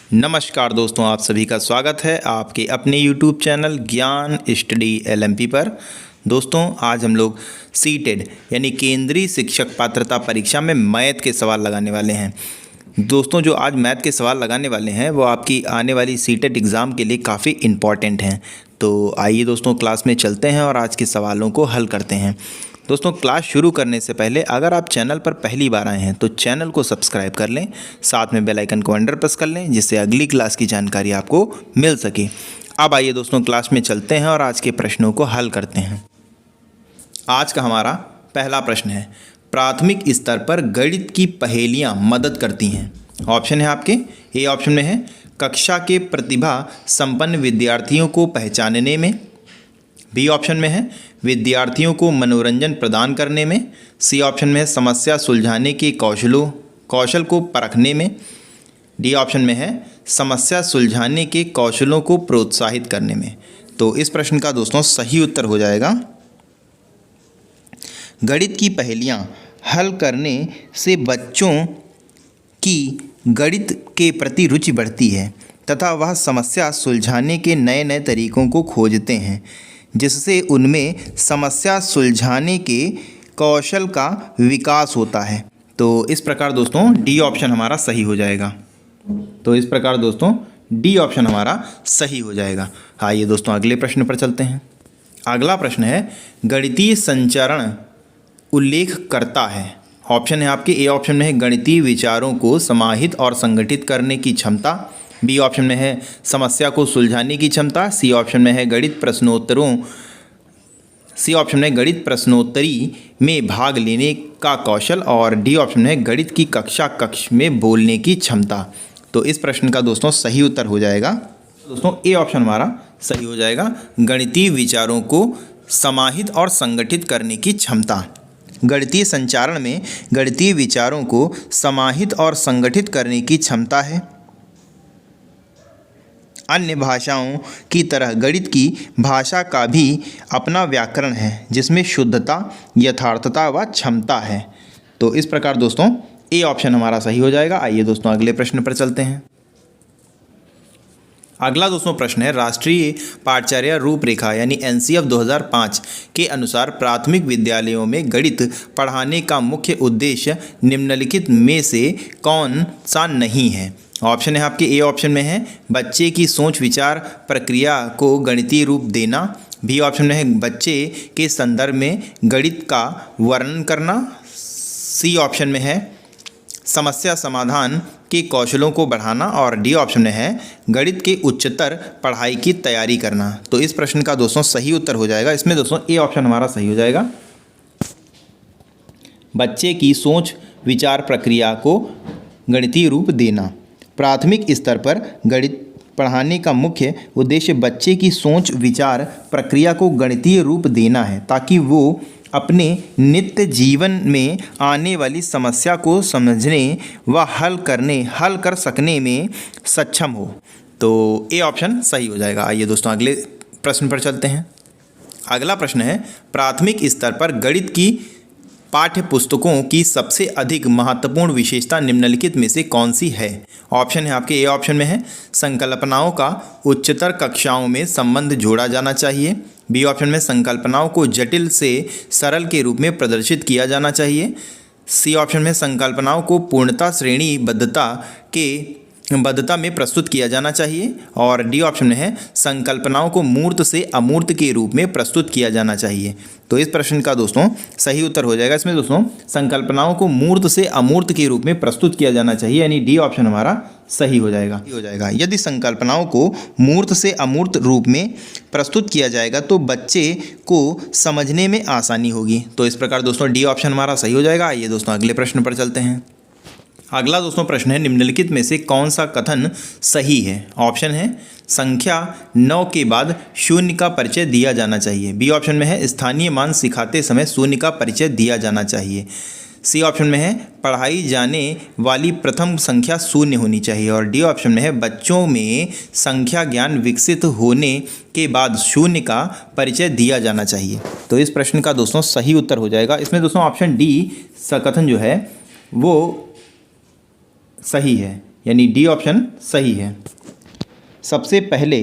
नमस्कार दोस्तों, आप सभी का स्वागत है आपके अपने YouTube चैनल ज्ञान स्टडी LMP पर। दोस्तों, आज हम लोग सीटेड यानी केंद्रीय शिक्षक पात्रता परीक्षा में मैथ के सवाल लगाने वाले हैं। दोस्तों, जो आज मैथ के सवाल लगाने वाले हैं वो आपकी आने वाली सीटेड एग्ज़ाम के लिए काफ़ी इम्पॉर्टेंट हैं। तो आइए दोस्तों, क्लास में चलते हैं और आज के सवालों को हल करते हैं। दोस्तों, क्लास शुरू करने से पहले अगर आप चैनल पर पहली बार आए हैं तो चैनल को सब्सक्राइब कर लें, साथ में बेल आइकन को अंडर प्रेस कर लें जिससे अगली क्लास की जानकारी आपको मिल सके। अब आइए दोस्तों, क्लास में चलते हैं और आज के प्रश्नों को हल करते हैं। आज का हमारा पहला प्रश्न है, प्राथमिक स्तर पर गणित की पहेलियाँ मदद करती हैं। ऑप्शन है आपके, ए ऑप्शन में है कक्षा के प्रतिभा संपन्न विद्यार्थियों को पहचानने में, बी ऑप्शन में है विद्यार्थियों को मनोरंजन प्रदान करने में, सी ऑप्शन में है समस्या सुलझाने के कौशल को परखने में, डी ऑप्शन में है समस्या सुलझाने के कौशलों को प्रोत्साहित करने में। तो इस प्रश्न का दोस्तों सही उत्तर हो जाएगा, गणित की पहेलियाँ हल करने से बच्चों की गणित के प्रति रुचि बढ़ती है तथा वह समस्या सुलझाने के नए नए तरीकों को खोजते हैं, जिससे उनमें समस्या सुलझाने के कौशल का विकास होता है। तो इस प्रकार दोस्तों डी ऑप्शन हमारा सही हो जाएगा। आइए दोस्तों अगले प्रश्न पर चलते हैं। अगला प्रश्न है, गणितीय संचरण उल्लेख करता है। ऑप्शन है आपके, ए ऑप्शन में है गणितीय विचारों को समाहित और संगठित करने की क्षमता, बी ऑप्शन में है समस्या को सुलझाने की क्षमता, सी ऑप्शन में है गणित प्रश्नोत्तरी में भाग लेने का कौशल और डी ऑप्शन में है गणित की कक्ष में बोलने की क्षमता। तो इस प्रश्न का दोस्तों सही उत्तर हो जाएगा दोस्तों ए ऑप्शन हमारा सही हो जाएगा, गणितीय विचारों को समाहित और संगठित करने की क्षमता। गणितीय संचारण में गणितीय विचारों को समाहित और संगठित करने की क्षमता है। अन्य भाषाओं की तरह गणित की भाषा का भी अपना व्याकरण है जिसमें शुद्धता, यथार्थता व क्षमता है। तो इस प्रकार दोस्तों ए ऑप्शन हमारा सही हो जाएगा। आइए दोस्तों अगले प्रश्न पर चलते हैं। अगला दोस्तों प्रश्न है, राष्ट्रीय पाठ्यचर्या रूपरेखा यानी NCF 2005 के अनुसार प्राथमिक विद्यालयों में गणित पढ़ाने का मुख्य उद्देश्य निम्नलिखित में से कौन सा नहीं है। ऑप्शन है आपके, ए ऑप्शन में है बच्चे की सोच विचार प्रक्रिया को गणितीय रूप देना, बी ऑप्शन में है बच्चे के संदर्भ में गणित का वर्णन करना, सी ऑप्शन में है समस्या समाधान के कौशलों को बढ़ाना और डी ऑप्शन में है गणित के उच्चतर पढ़ाई की तैयारी करना। तो इस प्रश्न का दोस्तों सही उत्तर हो जाएगा, इसमें दोस्तों ए ऑप्शन हमारा सही हो जाएगा, बच्चे की सोच विचार प्रक्रिया को गणितीय रूप देना। प्राथमिक स्तर पर गणित पढ़ाने का मुख्य उद्देश्य बच्चे की सोच विचार प्रक्रिया को गणितीय रूप देना है ताकि वो अपने नित्य जीवन में आने वाली समस्या को समझने व हल कर सकने में सक्षम हो। तो ए ऑप्शन सही हो जाएगा। आइए दोस्तों अगले प्रश्न पर चलते हैं। अगला प्रश्न है, प्राथमिक स्तर पर गणित की पाठ्य पुस्तकों की सबसे अधिक महत्वपूर्ण विशेषता निम्नलिखित में से कौन सी है। ऑप्शन है आपके, ए ऑप्शन में है संकल्पनाओं का उच्चतर कक्षाओं में संबंध जोड़ा जाना चाहिए, बी ऑप्शन में संकल्पनाओं को जटिल से सरल के रूप में प्रदर्शित किया जाना चाहिए, सी ऑप्शन में संकल्पनाओं को पूर्णता श्रेणी बद्धता में प्रस्तुत किया जाना चाहिए और डी ऑप्शन में है संकल्पनाओं को मूर्त से अमूर्त के रूप में प्रस्तुत किया जाना चाहिए। तो इस प्रश्न का दोस्तों सही उत्तर हो जाएगा, इसमें दोस्तों संकल्पनाओं को मूर्त से अमूर्त के रूप में प्रस्तुत किया जाना चाहिए यानी डी ऑप्शन हमारा सही हो जाएगा। यदि संकल्पनाओं को मूर्त से अमूर्त रूप में प्रस्तुत किया जाएगा तो बच्चे को समझने में आसानी होगी। तो इस प्रकार दोस्तों डी ऑप्शन हमारा सही हो जाएगा। आइए दोस्तों अगले प्रश्न पर चलते हैं। अगला दोस्तों प्रश्न है, निम्नलिखित में से कौन सा कथन सही है। ऑप्शन है संख्या 9 के बाद शून्य का परिचय दिया जाना चाहिए, बी ऑप्शन में है स्थानीय मान सिखाते समय शून्य का परिचय दिया जाना चाहिए, सी ऑप्शन में है पढ़ाई जाने वाली प्रथम संख्या शून्य होनी चाहिए और डी ऑप्शन में है बच्चों में संख्या ज्ञान विकसित होने के बाद शून्य का परिचय दिया जाना चाहिए। तो इस प्रश्न का दोस्तों सही उत्तर हो जाएगा, इसमें दोस्तों ऑप्शन डी सा कथन जो है वो सही है, यानी डी ऑप्शन सही है। सबसे पहले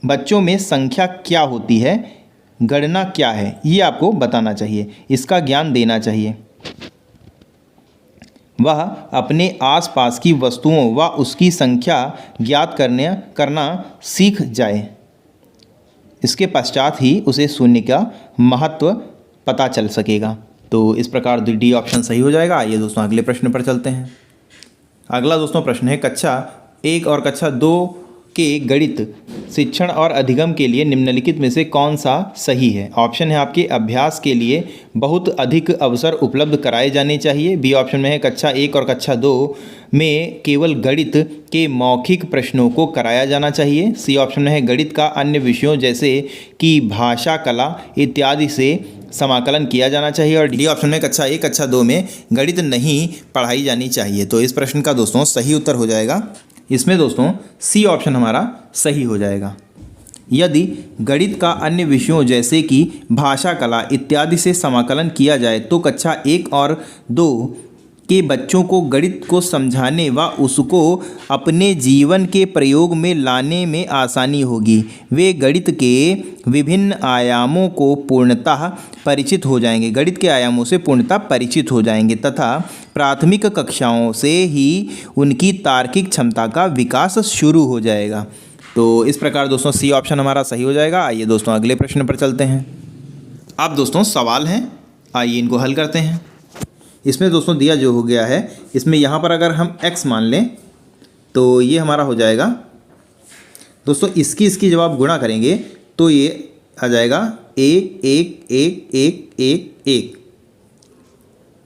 बच्चों में संख्या क्या होती है, गणना क्या है, ये आपको बताना चाहिए, इसका ज्ञान देना चाहिए। वह अपने आसपास की वस्तुओं व उसकी संख्या ज्ञात करना सीख जाए। इसके पश्चात ही उसे शून्य का महत्व पता चल सकेगा। तो इस प्रकार डी ऑप्शन सही हो जाएगा। आइए दोस्तों अगले प्रश्न पर चलते हैं। अगला दोस्तों प्रश्न है कक्षा 1 और कक्षा 2 के गणित शिक्षण और अधिगम के लिए निम्नलिखित में से कौन सा सही है। ऑप्शन है आपके अभ्यास के लिए बहुत अधिक अवसर उपलब्ध कराए जाने चाहिए। बी ऑप्शन में है कक्षा 1 और कक्षा 2 में केवल गणित के मौखिक प्रश्नों को कराया जाना चाहिए। सी ऑप्शन में है गणित का अन्य विषयों जैसे कि भाषा, कला इत्यादि से समाकलन किया जाना चाहिए। और डी ऑप्शन में कक्षा 1 कक्षा 2 में गणित नहीं पढ़ाई जानी चाहिए। तो इस प्रश्न का दोस्तों सही उत्तर हो जाएगा, इसमें दोस्तों सी ऑप्शन हमारा सही हो जाएगा। यदि गणित का अन्य विषयों जैसे कि भाषा, कला इत्यादि से समाकलन किया जाए तो कक्षा 1 और 2 के बच्चों को गणित को समझाने व उसको अपने जीवन के प्रयोग में लाने में आसानी होगी। वे गणित के विभिन्न आयामों को पूर्णतः परिचित हो जाएंगे, गणित के आयामों से पूर्णतः परिचित हो जाएंगे तथा प्राथमिक कक्षाओं से ही उनकी तार्किक क्षमता का विकास शुरू हो जाएगा। तो इस प्रकार दोस्तों सी ऑप्शन हमारा सही हो जाएगा। आइए दोस्तों अगले प्रश्न पर चलते हैं। अब दोस्तों सवाल हैं, आइए इनको हल करते हैं। इसमें दोस्तों दिया जो हो गया है, इसमें यहाँ पर अगर हम x मान लें तो ये हमारा हो जाएगा दोस्तों, इसकी जब आप गुणा करेंगे तो ये आ जाएगा 1 1 1 1 1 1।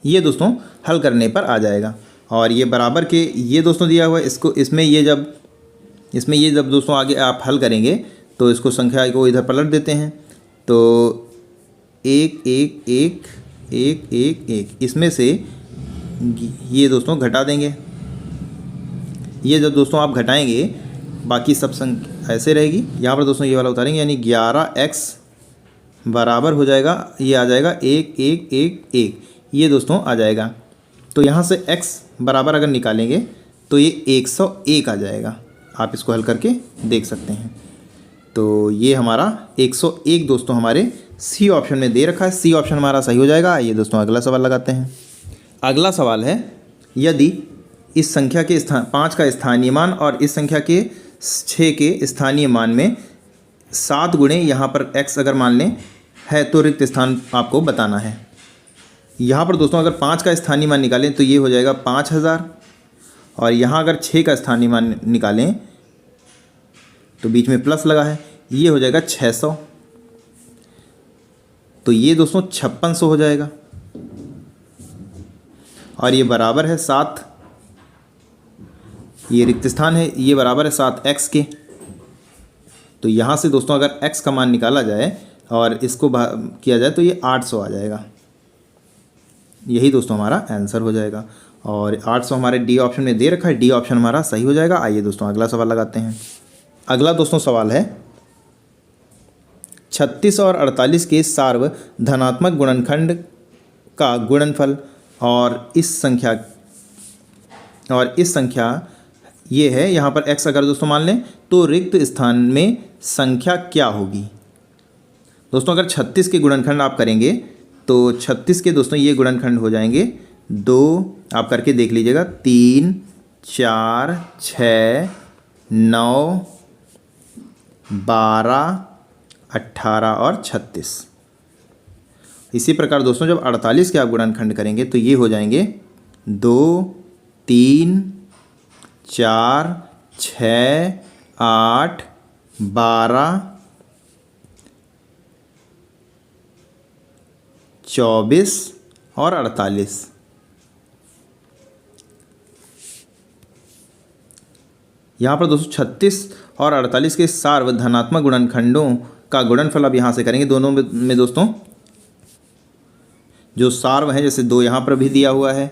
ये दोस्तों हल करने पर आ जाएगा। और ये बराबर के ये दोस्तों दिया हुआ है, इसमें ये जब दोस्तों आगे आप हल करेंगे तो इसको संख्या को इधर पलट देते हैं तो 1 1 1 1 1 1, इसमें से ये दोस्तों घटा देंगे। ये जब दोस्तों आप घटाएंगे बाकी सब संख्या ऐसे रहेगी। यहाँ पर दोस्तों ये वाला उतारेंगे यानी 11x बराबर हो जाएगा, ये आ जाएगा 1 1 1 1, ये दोस्तों आ जाएगा। तो यहाँ से x बराबर अगर निकालेंगे तो ये 101 आ जाएगा। आप इसको हल करके देख सकते हैं। तो ये हमारा 101 दोस्तों हमारे सी ऑप्शन में दे रखा है, सी ऑप्शन हमारा सही हो जाएगा। आइए दोस्तों अगला सवाल लगाते हैं। अगला सवाल है, यदि इस संख्या के 5 का स्थानीय मान और इस संख्या के 6 के स्थानीय मान में 7 गुणे यहाँ पर x अगर मान लें है तो रिक्त स्थान आपको बताना है। यहाँ पर दोस्तों अगर 5 का स्थानीय मान निकालें तो ये हो जाएगा 5000, और यहाँ अगर 6 का स्थानीय मान निकालें तो बीच में प्लस लगा है, ये हो जाएगा 600। तो ये दोस्तों 5600 हो जाएगा और ये बराबर है 7, ये रिक्त स्थान है, ये बराबर है 7x के। तो यहाँ से दोस्तों अगर x का मान निकाला जाए और इसको किया जाए तो ये 800 आ जाएगा। यही दोस्तों हमारा आंसर हो जाएगा। और 800 हमारे डी ऑप्शन में दे रखा है, डी ऑप्शन हमारा सही हो जाएगा। आइए दोस्तों अगला सवाल लगाते हैं। अगला दोस्तों सवाल है, 36 और 48 के सार्व धनात्मक गुणनखंड का गुणनफल और इस संख्या ये है। यहाँ पर x अगर दोस्तों मान लें तो रिक्त स्थान में संख्या क्या होगी। दोस्तों अगर 36 के गुणनखंड आप करेंगे तो 36 के दोस्तों ये गुणनखंड हो जाएंगे 2, आप करके देख लीजिएगा, 3 4 6 9 12 18 और 36। इसी प्रकार दोस्तों जब 48 के आप गुणनखंड करेंगे तो ये हो जाएंगे 2 3 4 6 8 12 24 और 48। यहाँ पर दोस्तों 36 और 48 के सार्व धनात्मक गुणनखंडों का गुणनफल अब यहाँ से करेंगे। दोनों में दोस्तों जो सार्व है, जैसे 2 यहाँ पर भी दिया हुआ है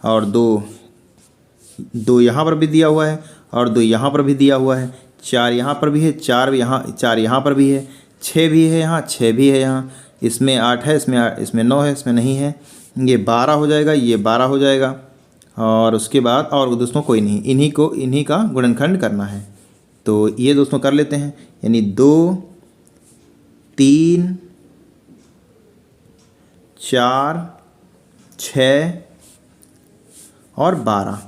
और 2 यहाँ पर भी दिया हुआ है और 2 यहाँ पर भी दिया हुआ है, 4 यहाँ पर भी है, 4 यहाँ पर भी है, 6 भी है यहाँ, 6 भी है यहाँ, इसमें 8 है, इसमें 9 है, इसमें नहीं है, ये 12 हो जाएगा, ये 12 हो जाएगा और उसके बाद और दोस्तों कोई नहीं, इन्हीं का गुणनखंड करना है। तो ये दोस्तों कर लेते हैं, यानी 2, 3, 4, 6 और 12।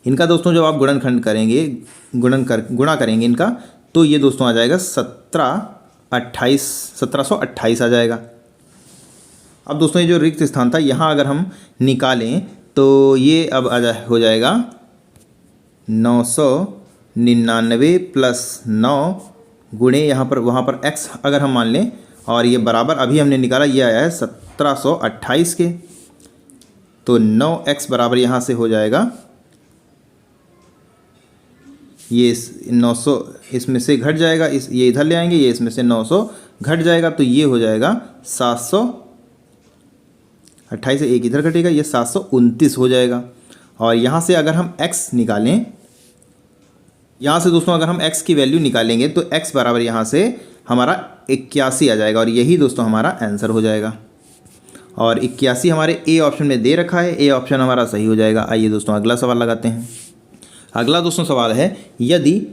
इनका दोस्तों जब आप गुणनखंड करेंगे, गुणा करेंगे इनका, तो ये दोस्तों आ जाएगा 1728 आ जाएगा। अब दोस्तों ये जो रिक्त स्थान था यहाँ अगर हम निकालें तो ये अब हो जाएगा 999 प्लस 9 गुणे यहाँ पर वहाँ पर x अगर हम मान लें, और ये बराबर अभी हमने निकाला, ये आया है 1728 के। तो 9x बराबर यहाँ से हो जाएगा, ये 900 इसमें से घट जाएगा, ये इधर ले आएंगे, ये इसमें से 900 घट जाएगा, तो ये हो जाएगा 728 से एक इधर घटेगा, ये 729 हो जाएगा। और यहाँ से अगर हम x निकालें, यहाँ से दोस्तों अगर हम x की वैल्यू निकालेंगे तो x बराबर यहाँ से हमारा 81 आ जाएगा, और यही दोस्तों हमारा आंसर हो जाएगा। और 81 हमारे ए ऑप्शन में दे रखा है, ए ऑप्शन हमारा सही हो जाएगा। आइए दोस्तों अगला सवाल लगाते हैं। अगला दोस्तों सवाल है, यदि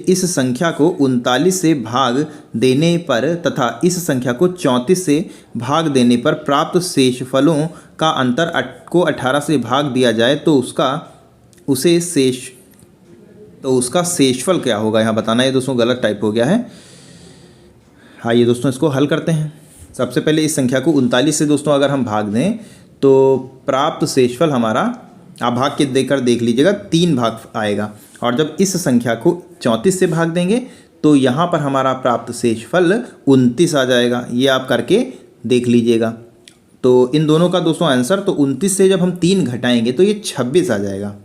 इस संख्या को 39 से भाग देने पर तथा इस संख्या को 34 से भाग देने पर प्राप्त शेषफलों का अंतर को 18 से भाग दिया जाए तो उसका शेषफल क्या होगा, यहाँ बताना है दोस्तों, गलत टाइप हो गया है। आइए दोस्तों इसको हल करते हैं। सबसे पहले इस संख्या को 39 से दोस्तों अगर हम भाग दें तो प्राप्त शेषफल हमारा, आप भाग के देकर देख लीजिएगा, 3 भाग आएगा। और जब इस संख्या को 34 से भाग देंगे तो यहाँ पर हमारा प्राप्त शेषफल 29 आ जाएगा। ये आप करके देख लीजिएगा। तो इन दोनों का दोस्तों आंसर, तो 29 से जब हम 3 घटाएंगे तो ये 26 आ जाएगा,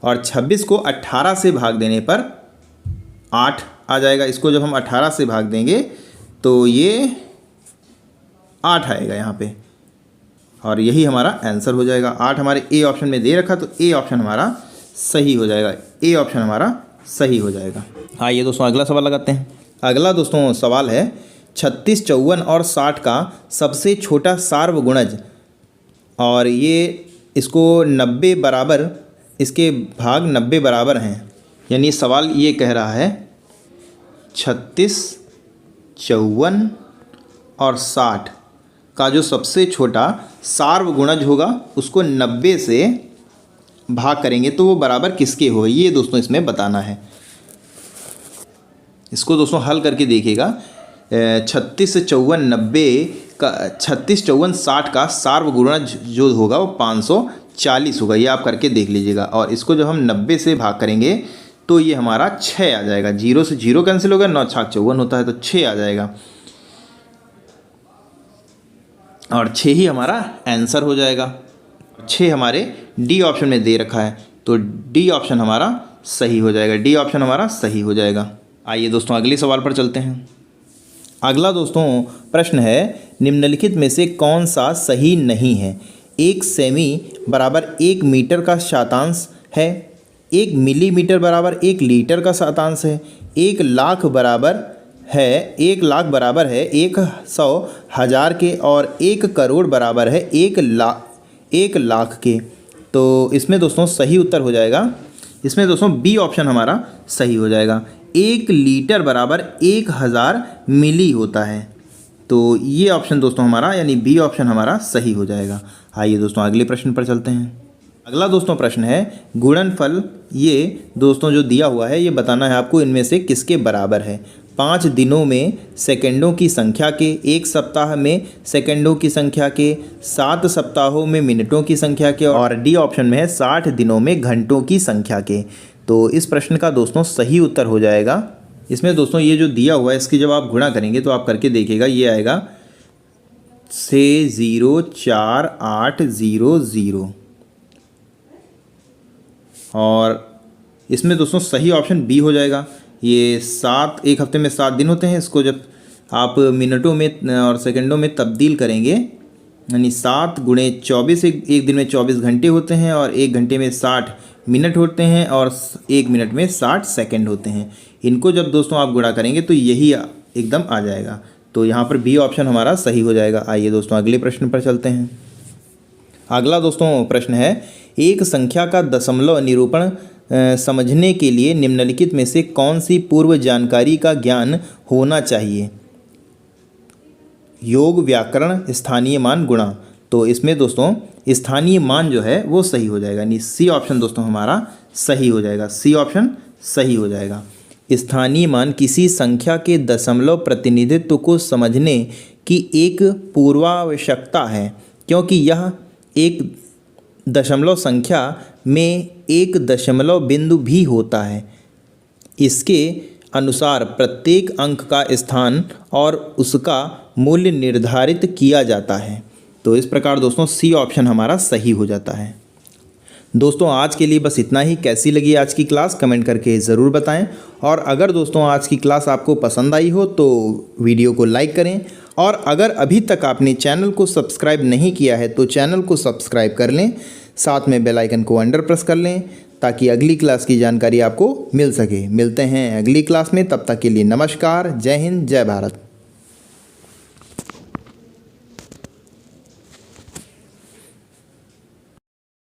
और 26 को 18 से भाग देने पर 8 आ जाएगा। इसको जब हम 18 से भाग देंगे तो ये 8 आएगा यहाँ पे, और यही हमारा आंसर हो जाएगा। 8 हमारे ए ऑप्शन में दे रखा, तो ए ऑप्शन हमारा सही हो जाएगा, ए ऑप्शन हमारा सही हो जाएगा। आइए दोस्तों अगला सवाल लगाते हैं। अगला दोस्तों सवाल है, 36, 54 और 60 का सबसे छोटा सार्वगुणज, और ये इसको 90 बराबर, इसके भाग 90 बराबर हैं। यानी सवाल ये कह रहा है 36, 54 और 60 का जो सबसे छोटा सार्वगुणज होगा उसको 90 से भाग करेंगे तो वो बराबर किसके हो, ये दोस्तों इसमें बताना है। इसको दोस्तों हल करके देखिएगा। 36, 54, 90 का 36, 54, 60 का सार्वगुणज जो होगा वो 540 होगा। ये आप करके देख लीजिएगा। और इसको जब हम 90 से भाग करेंगे तो ये हमारा 6 आ जाएगा। 0 से 0 कैंसिल होगा, 9 छाक 54 होता है, तो 6 आ जाएगा, और 6 ही हमारा आंसर हो जाएगा। 6 हमारे डी ऑप्शन में दे रखा है, तो डी ऑप्शन हमारा सही हो जाएगा, डी ऑप्शन हमारा सही हो जाएगा। आइए दोस्तों अगले सवाल पर चलते हैं। अगला दोस्तों प्रश्न है, निम्नलिखित में से कौन सा सही नहीं है। 1 सेमी बराबर 1 मीटर का शतांश है, 1 मिलीमीटर बराबर 1 लीटर का शतांश है, 1 लाख बराबर है 100,000 के, और 1 करोड़ बराबर है 1 लाख के। तो इसमें दोस्तों सही उत्तर हो जाएगा, इसमें दोस्तों बी ऑप्शन हमारा सही हो जाएगा। 1 लीटर बराबर 1000 मिली होता है, तो ये ऑप्शन दोस्तों हमारा, यानी बी ऑप्शन हमारा सही हो जाएगा। आइए दोस्तों अगले प्रश्न पर चलते हैं। अगला दोस्तों प्रश्न है, गुणनफल ये दोस्तों जो दिया हुआ है ये बताना है आपको, इनमें से किसके बराबर है। 5 दिनों में सेकंडों की संख्या के, 1 सप्ताह में सेकंडों की संख्या के, 7 सप्ताहों में मिनटों की संख्या के, और डी ऑप्शन में है 60 दिनों में घंटों की संख्या के। तो इस प्रश्न का दोस्तों सही उत्तर हो जाएगा, इसमें दोस्तों ये जो दिया हुआ है इसकी जब आप गुणा करेंगे तो आप करके देखिएगा, ये आएगा 6,048,0,0, और इसमें दोस्तों सही ऑप्शन बी हो जाएगा। ये 7, एक हफ्ते में 7 दिन होते हैं, इसको जब आप मिनटों में और सेकंडों में तब्दील करेंगे, यानी 7 गुणे 24, एक दिन में 24 घंटे होते हैं, और 1 घंटे में 60 मिनट होते हैं, और 1 मिनट में 60 सेकंड होते हैं। इनको जब दोस्तों आप गुणा करेंगे तो यही एकदम आ जाएगा। तो यहाँ पर बी ऑप्शन हमारा सही हो जाएगा। आइए दोस्तों अगले प्रश्न पर चलते हैं। अगला दोस्तों प्रश्न है, एक संख्या का दशमलव निरूपण समझने के लिए निम्नलिखित में से कौन सी पूर्व जानकारी का ज्ञान होना चाहिए? योग, व्याकरण, स्थानीय मान, गुणा। तो इसमें दोस्तों स्थानीय मान जो है वो सही हो जाएगा, यानी सी ऑप्शन दोस्तों हमारा सही हो जाएगा। सी ऑप्शन सही हो जाएगा। स्थानीय मान किसी संख्या के दशमलव प्रतिनिधित्व को समझने की एक पूर्वावश्यकता है, क्योंकि यह एक दशमलव संख्या में एक दशमलव बिंदु भी होता है। इसके अनुसार प्रत्येक अंक का स्थान और उसका मूल्य निर्धारित किया जाता है। तो इस प्रकार दोस्तों सी ऑप्शन हमारा सही हो जाता है। दोस्तों आज के लिए बस इतना ही। कैसी लगी आज की क्लास कमेंट करके ज़रूर बताएं, और अगर दोस्तों आज की क्लास आपको पसंद आई हो तो वीडियो को लाइक करें, और अगर अभी तक आपने चैनल को सब्सक्राइब नहीं किया है तो चैनल को सब्सक्राइब कर लें, साथ में बेल आइकन को अंडर प्रेस कर लें ताकि अगली क्लास की जानकारी आपको मिल सके। मिलते हैं अगली क्लास में, तब तक के लिए नमस्कार, जय हिंद, जय भारत।